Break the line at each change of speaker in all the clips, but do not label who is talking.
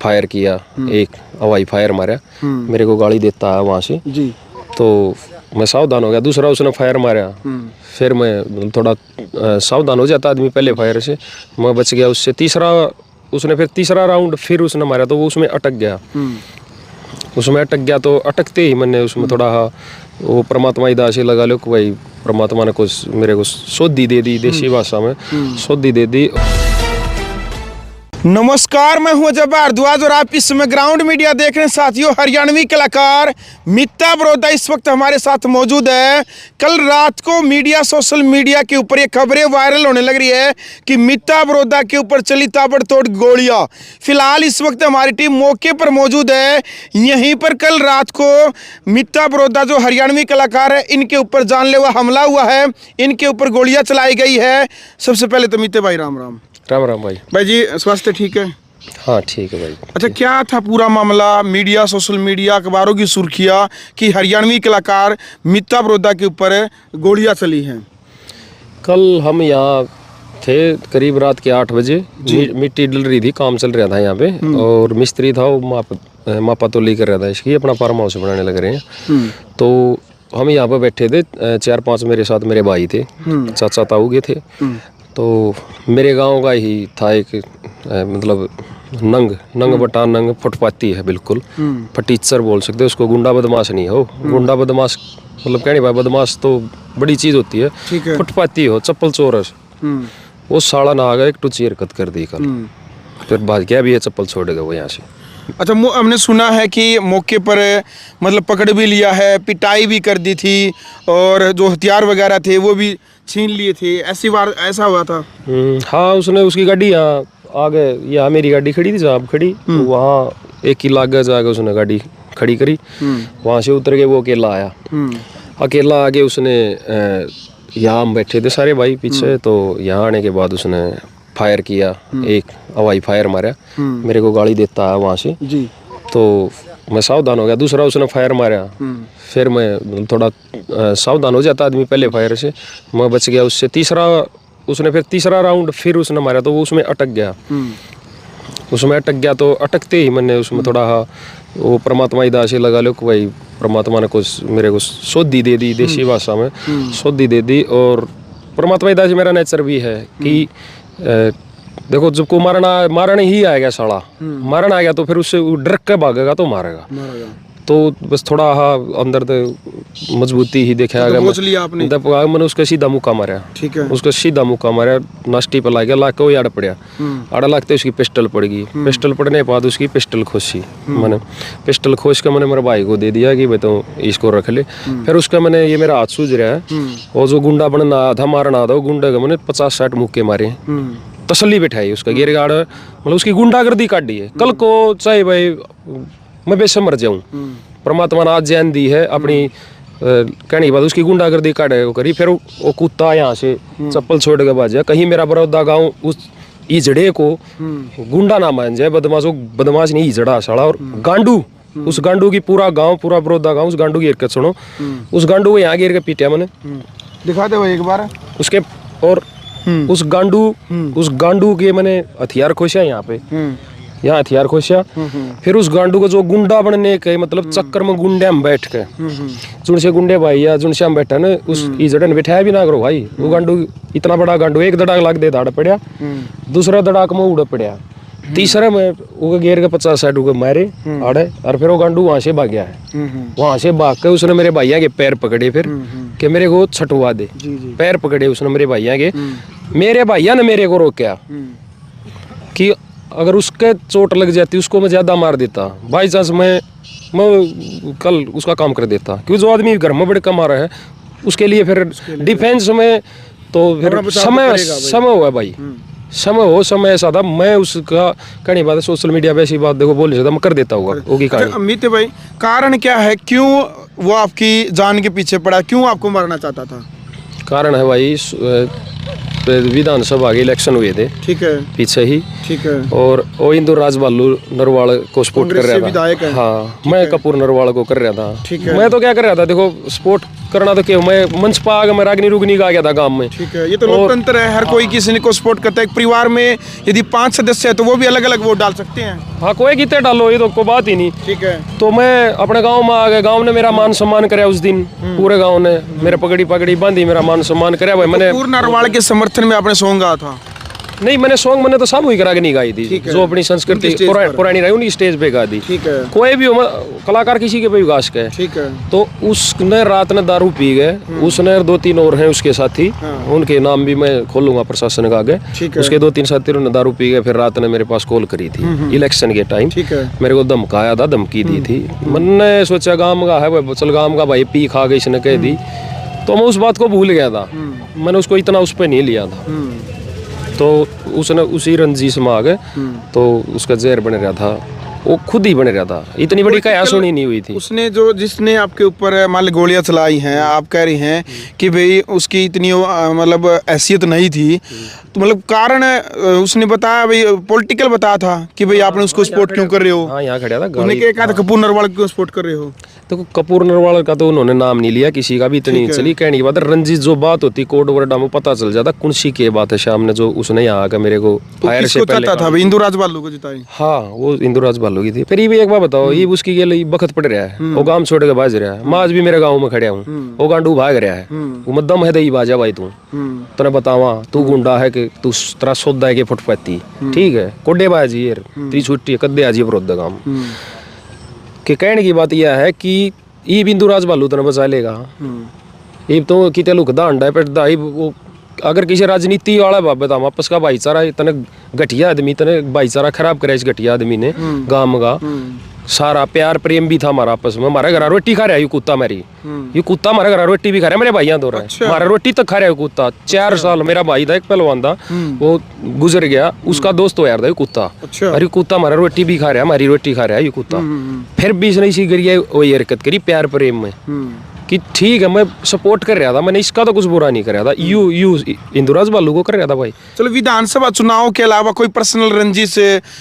Fire किया, एक हवाई फायर मारा, मेरे को गाली देता है वहाँ से जी। तो मैं सावधान हो गया, दूसरा उसने फायर मारा, फिर मैं थोड़ा सावधान हो जाता आदमी पहले फायर से, मैं बच गया उससे। तीसरा उसने फिर तीसरा राउंड फिर उसने मारा तो वो उसमें अटक गया, उसमें अटक गया। तो अटकते ही मैंने उसमें थोड़ा वो परमात्मा ही दासी लगा लो कि भाई परमात्मा ने कुछ मेरे को सोधी दे दी, देसी भाषा में सोधी दे दी।
नमस्कार, मैं हूं अजय भारद्वाज और आप इस समय ग्राउंड मीडिया देख रहे हैं। साथियों, हरियाणवी कलाकार मित्ता बड़ौदा इस वक्त हमारे साथ मौजूद है। कल रात को सोशल मीडिया के ऊपर ये खबरें वायरल होने लग रही है कि मित्ता बड़ौदा के ऊपर चली ताबड़तोड़ गोलियां। फिलहाल इस वक्त हमारी टीम मौके पर मौजूद है। यहीं पर कल रात को मित्ता बड़ौदा जो हरियाणवी कलाकार है, इनके ऊपर जानलेवा हमला हुआ है, इनके ऊपर गोलियां चलाई गई है। सबसे पहले तो मित्ते भाई राम राम।
राम राम भाई।
भाई जी, स्वास्थ्य ठीक है?
हाँ ठीक है भाई।
अच्छा, क्या था पूरा मामला? मीडिया, सोशल मीडिया, अखबारों की सुर्खियाँ कि हरियाणवी कलाकार मित्ता बड़ौदा के ऊपर गोलियां चली हैं।
कल हम यहाँ थे करीब रात के 8 बजे, मिट्टी डल रही थी, काम चल रहा था यहाँ पे, और मिस्त्री था वो मापा तो लेकर रहा था इसकी, अपना फार्म हाउस बनाने लग रहे हैं। तो हम यहाँ पे बैठे थे, 4-5 मेरे साथ मेरे भाई थे, चाचा ताऊ के थे। तो मेरे गांव का ही था एक मतलब नंग बटा नंग फुटपाती है, बिल्कुल फटीचर बोल सकते हो उसको। गुंडा बदमाश नहीं हो, गुंडा बदमाश मतलब कहने भाई बदमाश तो बड़ी चीज होती है, फुटपाती हो, चप्पल चोरस, वो साला ना आ गया, एक टूची हरकत कर दी कल, फिर भाग गया भी है, चप्पल छोड़ गया वो यहाँ से।
अच्छा, हमने सुना है कि मौके पर मतलब पकड़ भी लिया है, पिटाई भी कर दी थी, और जो हथियार वगैरह थे वो भी छीन लिए थे, ऐसी बार ऐसा हुआ था?
हाँ, उसने उसकी गाड़ी यहाँ आगे, यहाँ मेरी गाड़ी खड़ी थी साहब खड़ी, तो वहाँ 1 किला आगे जाके उसने गाड़ी खड़ी करी, वहाँ से उतर के वो अकेला आया। अकेला आगे उसने यहाँ हम बैठे थे सारे भाई पीछे, तो यहाँ आने के बाद उसने फायर किया, एक हवाई फायर मारा, मेरे को गाली देता है वहाँ से जी। तो मैं सावधान हो गया, दूसरा उसने फायर मारा, फिर मैं थोड़ा सावधान हो जाता आदमी पहले फायर से, मैं बच गया उससे। तीसरा उसने फिर तीसरा राउंड फिर उसने मारा तो वो उसमें अटक गया, उसमें अटक गया। तो अटकते ही मैंने उसमें थोड़ा वो परमात्मा ही दासी लगा लो कि भाई परमात्मा ने कुछ मेरे को सोधी दे दी, देसी भाषा में सोधी दे दी। और परमात्मा ही दासी मेरा नेचर भी है कि देखो, जब को मारना ही आएगा साला, मारना आ गया तो फिर उससे डर के भागेगा तो मारेगा। तो बस थोड़ा अंदर तो मजबूती ही देखा गया, मैंने उसका सीधा मुक्का मारा, ठीक है, उसका सीधा मुक्का मारा, नाश्ती पर ला गया, ला के वो आड़ पड़ा, आड़ा लगते उसकी पिस्टल पड़ गई, पिस्टल पड़ने के बाद उसकी पिस्टल खोसी, मैंने पिस्टल खोस के मैंने मेरे भाई को दे दिया कि भाई तो इसको रख ले। फिर उसका मैंने, ये मेरा हाथ सूझ रहा है, और जो गुंडा बनना था मारना था, वो गुंडे का मैंने 50-60 मुक्के मारे, तसल्ली बैठाई उसका गिर गाड़, मतलब उसकी गुंडागर्दी काटी है। कल को चाहे भाई मैं बेशक मर जाऊं, परमात्मा ने आज जान दी है अपनी, कहने के बाद उसकी गुंडागर्दी काटे करी। फिर वो कुत्ता यहाँ से चप्पल छोड़ के भाज जाए, कहीं मेरा बड़ौदा गाँव उस ईजड़े को गुंडा ना मान जाए, बदमाश, वो बदमाश नहीं ईजड़ा साला, और गांडू, उस गांडू की पूरा गाँव, पूरा बड़ौदा गाँव उस गांडू की हरकत सुनो, उस गांडू को यहाँ गिर के पीटा मैंने,
दिखा दे एक बार उसके।
और उस गांडू के मैंने हथियार खोसा यहाँ पे, यहाँ हथियार खोसा। फिर उस गांडू को जो गुंडा बनने के मतलब चक्कर में गुंडे हम बैठ के, जुनसे गुंडे भाई या जुनसे हम बैठा ना, उस इजड़े ने बैठाया भी ना करो भाई, वो गांडू इतना बड़ा गांडू, एक दड़ाक लाग दे दाड़ पड़ा, दूसरा दड़ाक में उड़ पड़ा, तीसरा में वो घेर के 50-60 उगे मारे आड़े, और फिर वो गांडू वहां से भाग गया है। वहां से भाग के उसने मेरे भैया के पैर पकड़े, फिर कि मेरे को छटवा दे, पैर पकड़े उसने मेरे भैया के। मेरे भैया ने मेरे को रोका कि अगर उसके चोट लग जाती उसको मैं ज्यादा मार देता, बाई चांस मैं कल उसका काम कर देता, क्योंकि जो आदमी घर में बड़े कमा रहा है उसके लिए फिर डिफेंस में तो फिर समय हुआ भाई, समय ऐसा था, मैं उसका कहने बात है, सोशल मीडिया पे ऐसी बात देखो बोल नहीं सकता, मैं कर देता हूँ होगी।
अमित भाई, कारण क्या है, क्यों वो आपकी जान के पीछे पड़ा, क्यों आपको मारना चाहता था?
कारण है भाई, विधानसभा के इलेक्शन हुए थे, ठीक है, पीछे ही, ठीक है, और वो इंदु राजबालू नरवाल को सपोर्ट कर रहा था, हाँ, मैं कपूर नरवाल को कर रहा था, ठीक है। मैं तो क्या कर रहा था, देखो सपोर्ट करना तो क्यों, मैं मंच पा आगे मैं रागनी रुगनी गा गया था गांव में।
ठीक है, ये तो लोकतंत्र है, हर कोई किसी को सपोर्ट करता है। एक परिवार में यदि 5 सदस्य है तो वो भी अलग अलग वोट डाल सकते हैं।
हाँ, कोई कितने डालो, ये तो कोई बात ही नहीं।
ठीक है,
तो मैं अपने गांव में आ गया, गांव ने मेरा मान सम्मान कराया उस दिन, पूरे गांव ने मेरा पगड़ी बांधी, मेरा मान सम्मान कराया भाई। मैंने
कपूर नरवाल के समर्थन में आपने सॉन्ग गाया था?
नहीं, मैंने सॉन्ग मैंने तो सामूहिक रागनी गाई थी, जो अपनी संस्कृति पुरानी रही उनकी स्टेज पे गा दी।
ठीक है,
कोई भी कलाकार किसी के भी गा सके।
ठीक है,
तो उसने रात में दारू पी गए, उसने 2-3 और हैं उसके साथी, उनके नाम भी मैं खोलूंगा प्रशासन का आगे। उसके 2-3 साथी उन्होंने दारू पी गए, फिर रात ने मेरे पास कॉल करी थी इलेक्शन के टाइम।
ठीक है,
मेरे को धमकाया था, धमकी दी थी। मैंने सोचा गाँव का है, चल गाँव का भाई पी खा गई इसने कह दी, तो मैं उस बात को भूल गया था। मैंने उसको इतना उस पर नहीं लिया था। तो उसने उसी रंजिश में आ गए, तो उसका जहर बन रहा था, वो खुद ही बन रहा था। इतनी बड़ी क्या सुनी नहीं हुई थी।
उसने जिसने आपके ऊपर मान लो गोलियां चलाई हैं, आप कह रही हैं कि भाई उसकी इतनी मतलब हैसियत नहीं थी, तो मतलब कारण उसने बताया भाई, पॉलिटिकल बताया था कि भाई आपने उसको सपोर्ट क्यों कर रहे हो?
हाँ, यहाँ खड़ा था।
उन्होंने क्या कहा था, कपूर नरवाल क्यों सपोर्ट कर रहे हो?
तो कपूर नरवाल का तो उन्होंने नाम नहीं लिया, किसी का भी इतनी चली कहने की बात है। रंजित जो बात होती कोर्ट वगैरह में पता चल जाता कौन सी की बात है। शाम ने जो उसने यहाँ आकर मेरे को फायर से पहले
था भाई, इंदुराज बालू को जिताई।
हाँ, वो इंदुराज बालू की थी। फिर ये भी एक बात बताओ, ये उसकी के लिए बखत पड़ रहा है, वो गांव छोड़ के भाज रहा है। मैं आज भी मेरे गाँव में खड़ा हूँ, वो गांडू भाग रहा है, वो मद्दम है दही बाजा भाई तू तने बतावा, तू गुंडा है कि तू तेरा सौदा है कि फुटपाती, ठीक है कोडे बाजी यार तेरी छुट्टी कद्दे आज विरोध काम के। कहने की बात यह है कि ये बिंदुराज बालू तने बचा लेगा। ये तो कितने लोग दांडा पे दाई, वो अगर किसी राजनीति वाला बाबा था वापस का भाईचारा इतने घटिया आदमी, तने भाईचारा खराब करा इस घटिया आदमी ने। गांव का सारा प्यार प्रेम भी था हमारा आपस में। हमारे घर रोटी खा रहा है ये कुत्ता, मेरी ये कुत्ता हमारे घर रोटी भी खा रहा है, मेरे भाइयों दो रहा है। हमारा रोटी तक खा रहा है कुत्ता। 4 साल मेरा भाई था एक पहलवान था, वो गुजर गया, उसका दोस्त हो यार था ये कुत्ता। अरे कुत्ता हमारा रोटी भी खा रहा है, हमारी रोटी खा रहा है ये कुत्ता। फिर भी इसने इसी करिए वही हरकत करी प्यार प्रेम में कि ठीक है मैं सपोर्ट कर रहा था, मैंने इसका तो कुछ बुरा नहीं कर रहा था। यू इंदुराज बालू को कर रहा था भाई।
चलो, विधानसभा चुनाव के अलावा कोई पर्सनल रंजिश,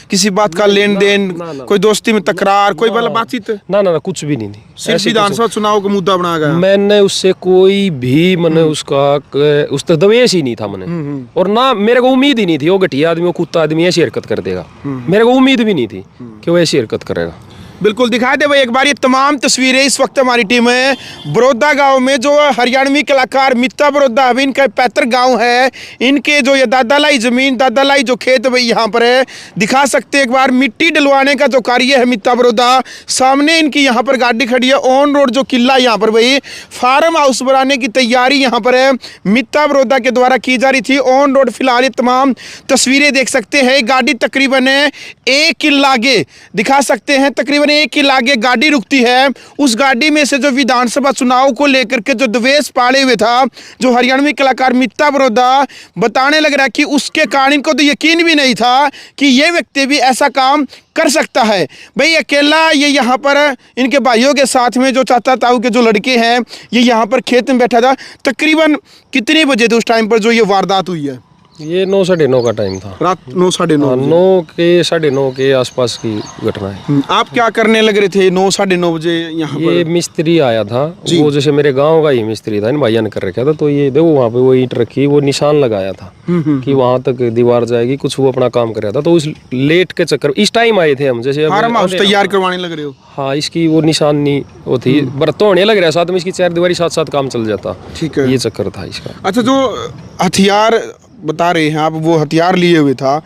किसी बात का लेन देन, कोई दोस्ती में तकरार, कोई वाला बातचीत?
ना कुछ भी नहीं थी।
सिर्फ विधानसभा चुनाव का मुद्दा बना गया।
मैंने उससे कोई भी मैंने उस तक दवेश ही नहीं था मैंने, और ना मेरे को उम्मीद ही नहीं थी वो घटिया आदमी, वो कुत्ता आदमी ऐसी हरकत कर देगा। मेरे को उम्मीद भी नहीं थी कि वो ऐसी हरकत करेगा।
बिल्कुल दिखा दे भाई एक बार ये तमाम तस्वीरें। इस वक्त हमारी टीम है बड़ौदा गांव में, जो हरियाणवी कलाकार मित्ता बड़ौदा अभी इनका पैतृक गांव है। इनके जो ये दादालाई जमीन, दादालाई जो खेत भाई यहाँ पर है, दिखा सकते एक बार मिट्टी डलवाने का जो कार्य है मित्ता बड़ौदा। सामने इनकी यहाँ पर गाड़ी खड़ी है, ऑन रोड जो किला यहाँ पर भाई फार्म हाउस बनाने की तैयारी यहाँ पर है मित्ता बड़ौदा के द्वारा की जा रही थी। ऑन रोड फिलहाल ये तमाम तस्वीरें देख सकते हैं। गाड़ी तकरीबन 1 किला आगे दिखा सकते हैं, तकरीबन 1 किला आगे गाड़ी रुकती है। उस गाड़ी में से जो विधानसभा चुनाव को लेकर के जो द्वेष पाले हुए था, जो हरियाणवी कलाकार मित्ता बड़ौदा बताने लग रहा है कि उसके कारण इनको तो यकीन भी नहीं था कि ये व्यक्ति भी ऐसा काम कर सकता है। भाई अकेला ये यहाँ पर इनके भाइयों के साथ में जो चाचा ताऊ के जो लड़के हैं, ये यहाँ पर खेत में बैठा था। तकरीबन कितने बजे थे उस टाइम पर जो ये वारदात हुई है?
ये 9 साढ़े 9 का टाइम था,
रात 9 साढ़े 9
साढ़े 9 के आसपास की घटना है।
आप क्या करने लग रहे थे 9 साढ़े 9 बजे यहाँ पर?
ये मिस्त्री आया था, वो जैसे मेरे गांव का ही मिस्त्री था, इन भैया ने कर रखा था। तो ये देखो वहाँ पे वो ईंट रखी, वो निशान लगाया था कि वहां तक दीवार जाएगी, कुछ वो अपना काम कर रहा था। तो उस लेट के चक्कर इस टाइम आए थे हम, जैसे
फार्म हाउस तैयार करवाने लग रहे हो।
हाँ, इसकी वो निशानी वो थी, बर्तन होने लग रहा है साथ में, इसकी 4 दीवारी साथ साथ काम चल जाता।
ठीक है,
ये चक्कर था इसका।
अच्छा, जो हथियार बता रहे हैं आप, वो हथियार लिए हुए था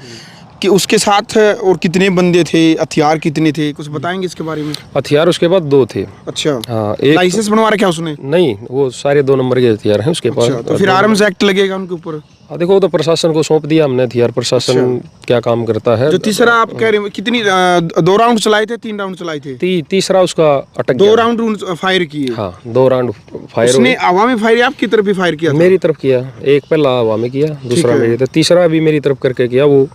कि उसके साथ और कितने बंदे थे, हथियार कितने थे, कुछ बताएंगे इसके बारे में?
हथियार उसके पास 2 थे।
अच्छा,
हाँ।
लाइसेंस बनवा रखा उसने?
नहीं, वो सारे 2 नंबर के हथियार हैं उसके पास।
तो फिर आर्म्स एक्ट लगेगा उनके ऊपर?
देखो, वो तो प्रशासन को सौंप दिया हमने हथियार, प्रशासन क्या काम करता है।
जो तीसरा आप कह रहे हैं, कितनी 2 राउंड चलाए थे, 3 राउंड चलाए थे?
तीसरा उसका अटक
2 राउंड फायर किए?
हाँ, 2 राउंड फायर।
उसने हवा में फायर, आपकी तरफ ही फायर किया?
मेरी तरफ किया, एक पहला हवा में किया, दूसरा मेरी तरफ, तीसरा भी मेरी तरफ करके किया। वो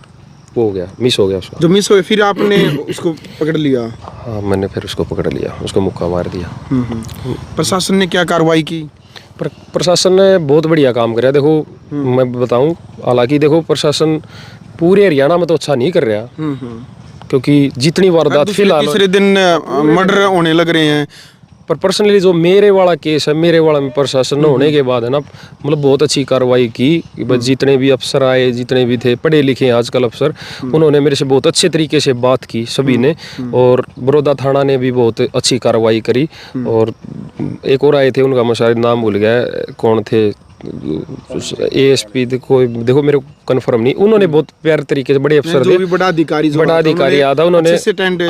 हो गया, मिस हो गया उसका।
जो मिस हो, फिर आपने उसको पकड़ लिया?
हाँ, मैंने फिर उसको पकड़ लिया, उसको मुक्का मार दिया।
प्रशासन ने क्या कार्रवाई की?
प्रशासन ने बहुत बढ़िया काम कराया। देखो मैं बताऊं, हालांकि देखो प्रशासन पूरे हरियाणा में तो अच्छा नहीं कर रहा, क्योंकि जितनी वारदात फिलहाल
तीसरे दिन मर्डर होने लग रहे हैं,
पर पर्सनली जो मेरे वाला केस है, मेरे वाला में प्रशासन होने के बाद है ना, मतलब बहुत अच्छी कार्रवाई की। जितने भी अफसर आए, जितने भी थे पढ़े लिखे आजकल अफसर, उन्होंने मेरे से बहुत अच्छे तरीके से बात की सभी ने। और बड़ौदा थाना ने भी बहुत अच्छी कार्रवाई करी। और एक और आए थे, उनका मैं शायद नाम भूल गया, कौन थे, ASP देखो मेरे को कंफर्म नहीं, उन्होंने बहुत प्यारे तरीके से, बड़े अफसर थे,
बड़ा अधिकारी
आया था, उन्होंने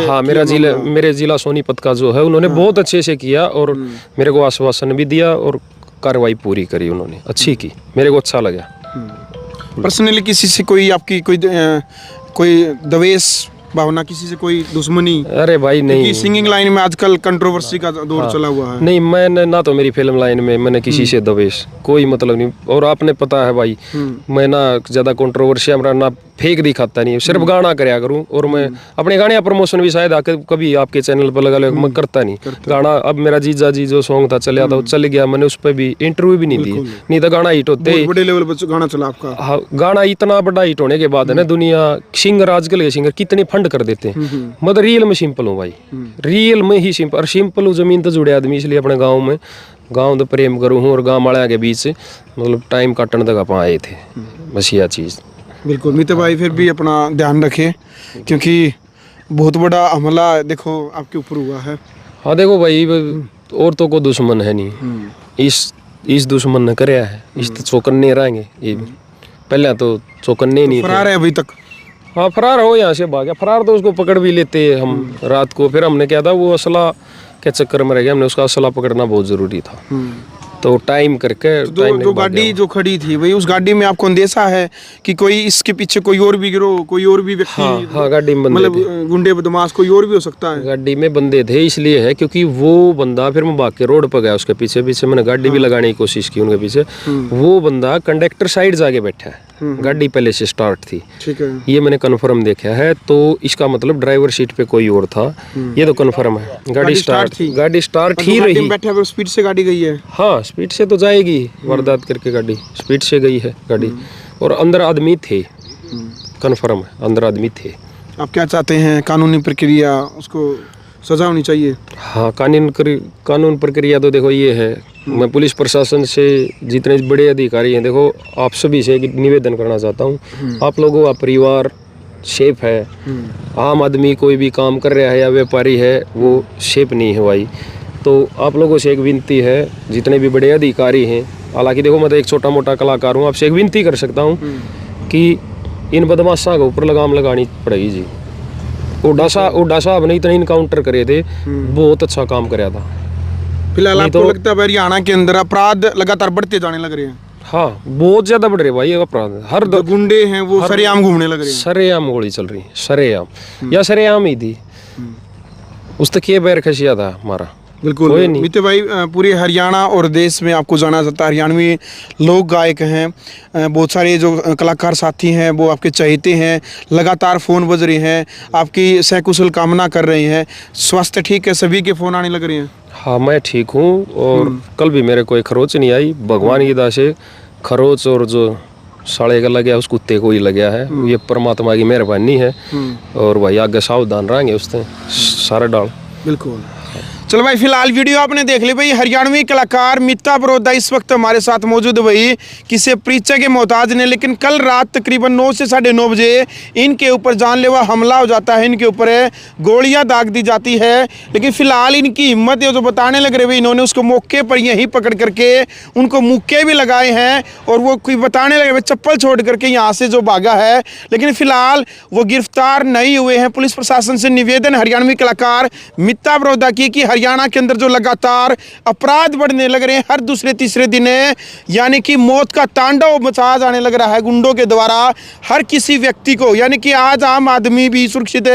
हाँ मेरे जिला सोनीपत का जो है, उन्होंने बहुत अच्छे से किया और मेरे को आश्वासन भी दिया और कार्रवाई पूरी करी उन्होंने, अच्छी की, मेरे को अच्छा लगा।
पर्सनली किसी से कोई आपकी कोई द्वेष भावना, किसी से कोई दुश्मनी?
अरे भाई नहीं,
सिंगिंग लाइन में आजकल कंट्रोवर्सी का दौर चला हुआ है।
नहीं, मैंने ना तो मेरी फिल्म लाइन में मैंने किसी से द्वेष, कोई मतलब नहीं। और आपने पता है भाई, मैं ना ज्यादा कंट्रोवर्सी हमारा ना फेक दिखाता नहीं, सिर्फ गाना कराया करूं। और मैं अपने गाने का प्रमोशन भी शायद आके कभी आपके चैनल पर लगा मैं करता नहीं गाना। अब मेरा जीजा जी जो सॉन्ग था चल था, वो चल गया, मैंने उस पर भी इंटरव्यू भी नहीं दी, नहीं तो गाना हिट होते,
बड़े लेवल पर गाना चला आपका।
हाँ, गाना इतना बड़ा हिट होने के बाद है ना, दुनिया सिंगर, आजकल के सिंगर कितने फंड कर देते हैं। मतलब रियल में सिंपल हूँ भाई, रियल में ही सिंपल, और सिंपल हूँ, जमीन तो जुड़े आदमी, इसलिए अपने गाँव तो प्रेम करूँ हूँ। और गाँव वाले के बीच से मतलब टाइम काटने तक आप आए थे, बस यह चीज़।
बिल्कुल मित्र भाई, फिर भी अपना ध्यान रखें, क्योंकि बहुत बड़ा हमला देखो आपके ऊपर हुआ है।
हाँ देखो भाई, औरतों को दुश्मन है नहीं, इस दुश्मन ने कराया है, इस तो चौकन्ने रहेंगे। ये पहले तो चौकन्ने नहीं थे।
फरार है अभी तक?
हाँ फरार हो, यहाँ से भाग गया। फरार तो उसको पकड़ भी लेते हम रात को, फिर हमने क्या था, वो असला के चक्कर में रह गया, हमने उसका असला पकड़ना बहुत जरूरी था। तो टाइम करके
जो गाड़ी जो खड़ी थी भाई, उस गाड़ी में आपको अंदेशा है कि कोई इसके पीछे कोई और भी गिरोह, कोई और भी व्यक्ति?
हाँ गाड़ी में
मतलब गुंडे बदमाश कोई और भी हो सकता है।
गाड़ी में बंदे थे, इसलिए है क्योंकि वो बंदा फिर मैं भाग के रोड पर गया, उसके पीछे मैंने गाड़ी भी लगाने की कोशिश की उनके पीछे। वो बंदा कंडक्टर साइड जाके बैठा है, गाड़ी पहले से स्टार्ट थी,
ठीक है,
ये मैंने कंफर्म देखा है। तो इसका मतलब ड्राइवर सीट पे कोई और था, ये तो कंफर्म है। गाड़ी स्टार्ट ही रही,
बैठे स्पीड से गाड़ी गई है।
हाँ स्पीड से तो जाएगी, वारदात करके गाड़ी स्पीड से गई है गाड़ी। और अंदर आदमी थे, कंफर्म है अंदर आदमी थे।
आप क्या चाहते हैं? कानूनी प्रक्रिया, उसको सजा होनी चाहिए?
हाँ कानून प्रक्रिया तो देखो ये है, मैं पुलिस प्रशासन से जितने बड़े अधिकारी हैं, देखो आप सभी से एक निवेदन करना चाहता हूँ, आप लोगों का परिवार सेफ है। आम आदमी कोई भी काम कर रहा है या व्यापारी है, वो सेफ नहीं है भाई। तो आप लोगों से एक विनती है, जितने भी बड़े अधिकारी हैं, हालांकि देखो मैं तो एक छोटा मोटा कलाकार हूँ, आपसे एक विनती कर सकता हूँ कि इन बदमाशों के ऊपर लगाम लगानी पड़ेगी जी। उड्डा साहब ने इतने इनकाउंटर करे थे, बहुत अच्छा काम कराया था।
फिलहाल आपको लगता है हरियाणा के अंदर अपराध लगातार बढ़ते जाने लग रहे हैं?
हाँ बहुत ज्यादा बढ़ रहे भाई अपराध, हर
गुंडे हैं वो सरेआम घूमने लग रहे हैं,
सरेआम गोली चल रही है, सरेआम या सरेआम ही थी, उस तक ये बैर खसिया था हमारा।
बिल्कुल मित्र भाई, पूरे हरियाणा और देश में आपको जाना जाता है, हरियाणवी लोक गायक हैं, बहुत सारे जो कलाकार साथी हैं वो आपके चहेते हैं, लगातार फ़ोन बज रहे हैं, आपकी सहकुशल कामना कर रहे हैं। स्वास्थ्य ठीक है? सभी के फ़ोन आने लग रहे हैं?
हाँ मैं ठीक हूँ, और कल भी मेरे कोई खरोच नहीं आई, भगवान की दया से। खरोच और जो साले का लग गया उस कुत्ते को ही लग गया है, ये परमात्मा की मेहरबानी है। और भाई आगे सावधान रहेंगे उससे सारा डाल।
बिल्कुल। चलो भाई, फिलहाल वीडियो आपने देख ली भाई। हरियाणवी कलाकार मीता बड़ौदा इस वक्त हमारे साथ मौजूद है भाई, किसी परिचय के मोहताज ने, लेकिन कल रात तकरीबन 9 से 9:30 बजे इनके ऊपर जानलेवा हमला हो जाता है, इनके ऊपर गोलियां दाग दी जाती है। लेकिन फिलहाल इनकी हिम्मत है, जो बताने लग रहे भाई, इन्होंने उसको मौके पर यहीं पकड़ करके उनको मुक्के भी लगाए हैं, और वो कोई बताने लगे भाई चप्पल छोड़ करके यहाँ से जो भागा है। लेकिन फिलहाल वो गिरफ्तार नहीं हुए हैं। पुलिस प्रशासन से निवेदन हरियाणवी कलाकार मीता बड़ौदा की कि हरियाणा के अंदर जो लगातार अपराध बढ़ने लग रहे हैं, हर दूसरे तीसरे दिन यानी कि मौत का तांडव मचाया जाने लग रहा है गुंडों के द्वारा हर किसी व्यक्ति को, यानी कि आज आम आदमी भी सुरक्षित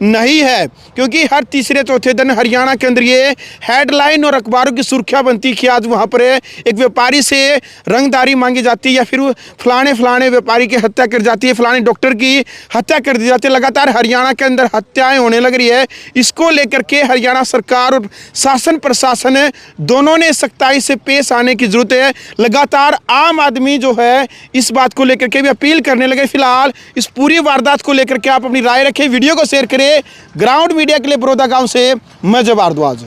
नहीं है, क्योंकि हर तीसरे चौथे दिन हरियाणा के अंदर ये हेडलाइन और अखबारों की सुर्खियां बनती कि आज वहां पर एक व्यापारी से रंगदारी मांगी जाती है, या फिर फलाने व्यापारी की हत्या कर जाती है, फलाने डॉक्टर की हत्या कर दी जाती है। लगातार हरियाणा के अंदर हत्याएं होने लग रही है। इसको लेकर के हरियाणा सरकार और शासन प्रशासन दोनों ने सख्ताई से पेश आने की जरूरत है। लगातार आम आदमी जो है इस बात को लेकर के भी अपील करने लगे। फिलहाल इस पूरी वारदात को लेकर के आप अपनी राय रखें, वीडियो को शेयर करें। ग्राउंड मीडिया के लिए बड़ौदा गांव से मैं जब भारद्वाज।